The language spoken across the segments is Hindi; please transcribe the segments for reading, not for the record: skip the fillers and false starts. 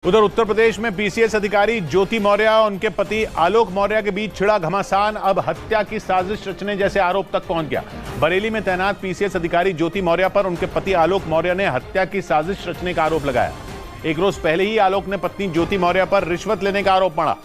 उधर उत्तर प्रदेश में पीसीएस अधिकारी ज्योति मौर्य और उनके पति आलोक मौर्य के बीच छिड़ा घमासान अब हत्या की साजिश रचने जैसे आरोप तक पहुंच गया। बरेली में तैनात पीसीएस अधिकारी ज्योति मौर्य पर उनके पति आलोक मौर्य ने हत्या की साजिश रचने का आरोप लगाया। एक रोज पहले ही आलोक ने पत्नी ज्योति मौर्य पर रिश्वत लेने का आरोप मढ़ा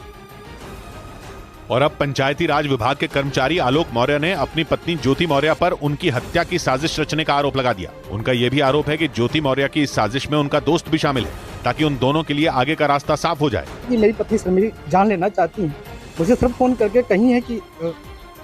और अब पंचायती राज विभाग के कर्मचारी आलोक मौर्य ने अपनी पत्नी ज्योति मौर्य पर उनकी हत्या की साजिश रचने का आरोप लगा दिया। उनका यह भी आरोप है कि ज्योति मौर्य की इस साजिश में उनका दोस्त भी शामिल है, ताकि उन दोनों के लिए आगे का रास्ता साफ हो जाए। मेरी पत्नी से मेरी जान लेना चाहती है, मुझे सिर्फ फोन करके कही है कि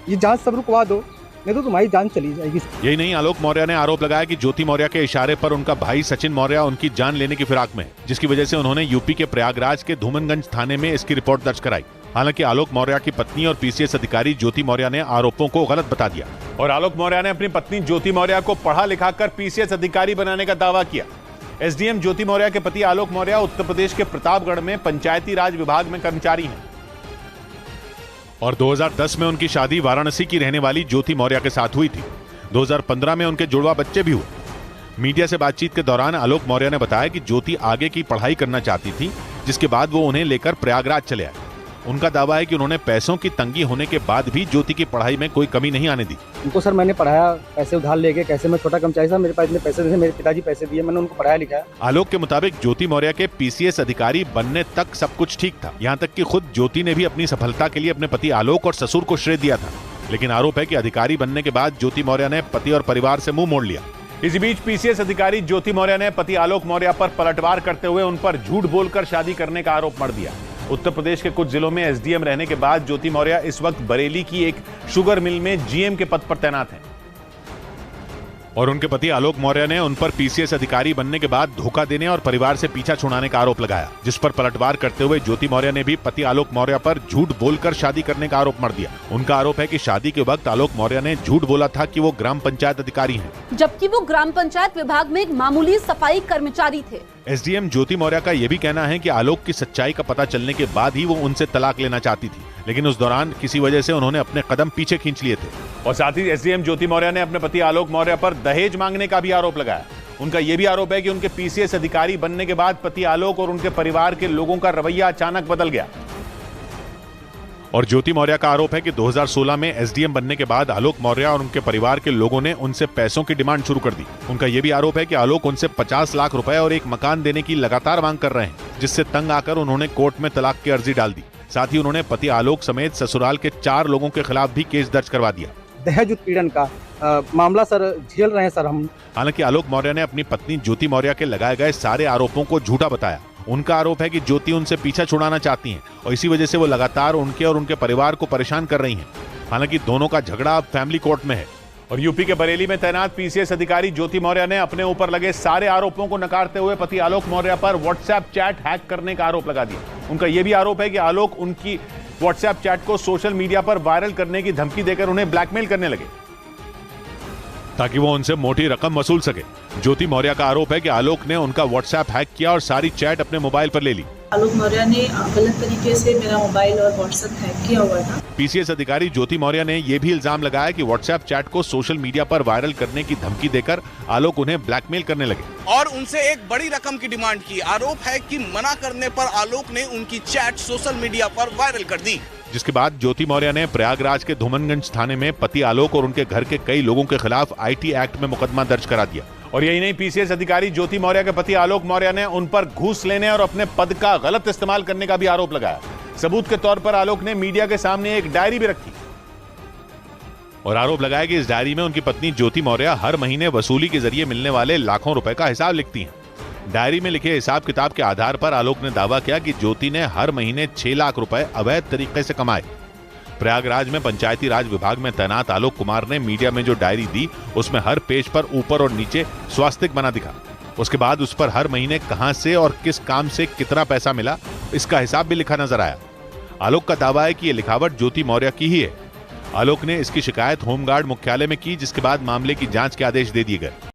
ये जांच सब रुकवा दो, नहीं तो तुम्हारी जान चली जाएगी। यही नहीं, आलोक मौर्य ने आरोप लगाया कि ज्योति मौर्य के इशारे पर उनका भाई सचिन मौर्य उनकी जान लेने की फिराक में है, जिसकी वजह से उन्होंने यूपी के प्रयागराज के धूमनगंज थाने में इसकी रिपोर्ट दर्ज कराई। हालांकि आलोक मौर्य की पत्नी और पीसीएस अधिकारी ज्योति मौर्य ने आरोपों को गलत बता दिया और आलोक मौर्य ने अपनी पत्नी ज्योति मौर्य को पढ़ा लिखाकर पीसीएस अधिकारी बनाने का दावा किया। एसडीएम ज्योति मौर्य के पति आलोक मौर्य उत्तर प्रदेश के प्रतापगढ़ में पंचायती राज विभाग में कर्मचारी हैं और 2010 में उनकी शादी वाराणसी की रहने वाली ज्योति मौर्य के साथ हुई थी। 2015 में उनके जुड़वा बच्चे भी हुए। मीडिया से बातचीत के दौरान आलोक मौर्य ने बताया कि ज्योति आगे की पढ़ाई करना चाहती थी, जिसके बाद वो उन्हें लेकर प्रयागराज चले आए। उनका दावा है कि उन्होंने पैसों की तंगी होने के बाद भी ज्योति की पढ़ाई में कोई कमी नहीं आने दी। उनको सर मैंने पढ़ाया, पैसे उधार लेके, कैसे मैं छोटा कर्मचारी था, मेरे पास इतने पैसे नहीं थे, मेरे पिताजी पैसे दिए, मैंने उनको पढ़ाया लिखाया। आलोक के मुताबिक ज्योति मौर्य के पीसीएस अधिकारी बनने तक सब कुछ ठीक था, यहाँ तक कि खुद ज्योति ने भी अपनी सफलता के लिए अपने पति आलोक और ससुर को श्रेय दिया था। लेकिन आरोप है कि अधिकारी बनने के बाद ज्योति मौर्य ने पति और परिवार से मुंह मोड़ लिया। इसी बीच पीसीएस अधिकारी ज्योति मौर्य ने पति आलोक मौर्य पर पलटवार करते हुए उन पर झूठ बोलकर शादी करने का आरोप मढ़ दिया। उत्तर प्रदेश के कुछ जिलों में एसडीएम रहने के बाद ज्योति मौर्य इस वक्त बरेली की एक शुगर मिल में जीएम के पद पर तैनात हैं और उनके पति आलोक मौर्य ने उन पर पीसीएस अधिकारी बनने के बाद धोखा देने और परिवार से पीछा छुड़ाने का आरोप लगाया, जिस पर पलटवार करते हुए ज्योति मौर्य ने भी पति आलोक मौर्य पर झूठ बोलकर शादी करने का आरोप मढ़ दिया। उनका आरोप है कि शादी के वक्त आलोक मौर्य ने झूठ बोला था कि वो ग्राम पंचायत अधिकारी हैं, जबकि वो ग्राम पंचायत विभाग में एक मामूली सफाई कर्मचारी थे। एसडीएम ज्योति मौर्य का यह भी कहना है कि आलोक की सच्चाई का पता चलने के बाद ही वो उनसे तलाक लेना चाहती थी, लेकिन उस दौरान किसी वजह से उन्होंने अपने कदम पीछे खींच लिए थे। और साथ ही एसडीएम ज्योति मौर्य ने अपने पति आलोक मौर्य पर दहेज मांगने का भी आरोप लगाया। उनका यह भी आरोप है कि उनके पीसीएस अधिकारी बनने के बाद पति आलोक और उनके परिवार के लोगों का रवैया अचानक बदल गया। और ज्योति मौर्य का आरोप है कि 2016 में एसडीएम बनने के बाद आलोक मौर्य और उनके परिवार के लोगों ने उनसे पैसों की डिमांड शुरू कर दी। उनका यह भी आरोप है कि आलोक उनसे 50 लाख रुपए और एक मकान देने की लगातार मांग कर रहे हैं, जिससे तंग आकर उन्होंने कोर्ट में तलाक की अर्जी डाल दी। साथ ही उन्होंने पति आलोक समेत ससुराल के 4 लोगों के खिलाफ भी केस दर्ज करवा दिया। दहेज उत्पीड़न का मामला सर झेल रहे हैं सर हम। हालांकि आलोक मौर्य ने अपनी पत्नी ज्योति मौर्य के लगाए गए सारे आरोपों को झूठा बताया। उनका आरोप है कि ज्योति उनसे पीछा छुड़ाना चाहती हैं और इसी वजह से वो लगातार उनके और उनके परिवार को परेशान कर रही हैं। हालांकि दोनों का झगड़ा अब फैमिली कोर्ट में है और यूपी के बरेली में तैनात पीसीएस अधिकारी ज्योति मौर्य ने अपने ऊपर लगे सारे आरोपों को नकारते हुए पति आलोक मौर्य पर व्हाट्सएप चैट हैक करने का आरोप लगा दिया। उनका यह भी आरोप है कि आलोक उनकी व्हाट्सएप चैट को सोशल मीडिया पर वायरल करने की धमकी देकर उन्हें ब्लैकमेल करने लगे, ताकि वो उनसे मोटी रकम वसूल सके। ज्योति मौर्य का आरोप है कि आलोक ने उनका व्हाट्सएप हैक किया और सारी चैट अपने मोबाइल पर ले ली। आलोक मौर्य ने गलत तरीके से मेरा मोबाइल और व्हाट्सएप हैक किया हुआ था। पीसीएस अधिकारी ज्योति मौर्य ने यह भी इल्जाम लगाया कि व्हाट्सएप चैट को सोशल मीडिया पर वायरल करने की धमकी देकर आलोक उन्हें ब्लैकमेल करने लगे और उनसे एक बड़ी रकम की डिमांड की। आरोप है कि मना करने पर आलोक ने उनकी चैट सोशल मीडिया पर वायरल कर दी, जिसके बाद ज्योति मौर्य ने प्रयागराज के धूमनगंज थाने में पति आलोक और उनके घर के कई लोगों के खिलाफ आईटी एक्ट में मुकदमा दर्ज करा दिया। और यही नहीं, पीसीएस अधिकारी ज्योति मौर्य के पति आलोक मौर्य ने उन पर घूस लेने और अपने पद का गलत इस्तेमाल करने का भी आरोप लगाया। सबूत के तौर पर आलोक ने मीडिया के सामने एक डायरी भी रखी और आरोप लगाया कि इस डायरी में उनकी पत्नी ज्योति मौर्य हर महीने वसूली के जरिए मिलने वाले लाखों रुपए का हिसाब लिखती हैं। डायरी में लिखे हिसाब किताब के आधार पर आलोक ने दावा किया कि ज्योति ने हर महीने 6 लाख रुपए अवैध तरीके से कमाए। प्रयागराज में पंचायती राज विभाग में तैनात आलोक कुमार ने मीडिया में जो डायरी दी, उसमें हर पेज पर ऊपर और नीचे स्वास्तिक बना दिखा। उसके बाद उस पर हर महीने कहां से और किस काम से कितना पैसा मिला, इसका हिसाब भी लिखा नजर आया। आलोक का दावा है कि यह लिखावट ज्योति मौर्य की ही है। आलोक ने इसकी शिकायत होमगार्ड मुख्यालय में की, जिसके बाद मामले की जांच के आदेश दे दिए गए।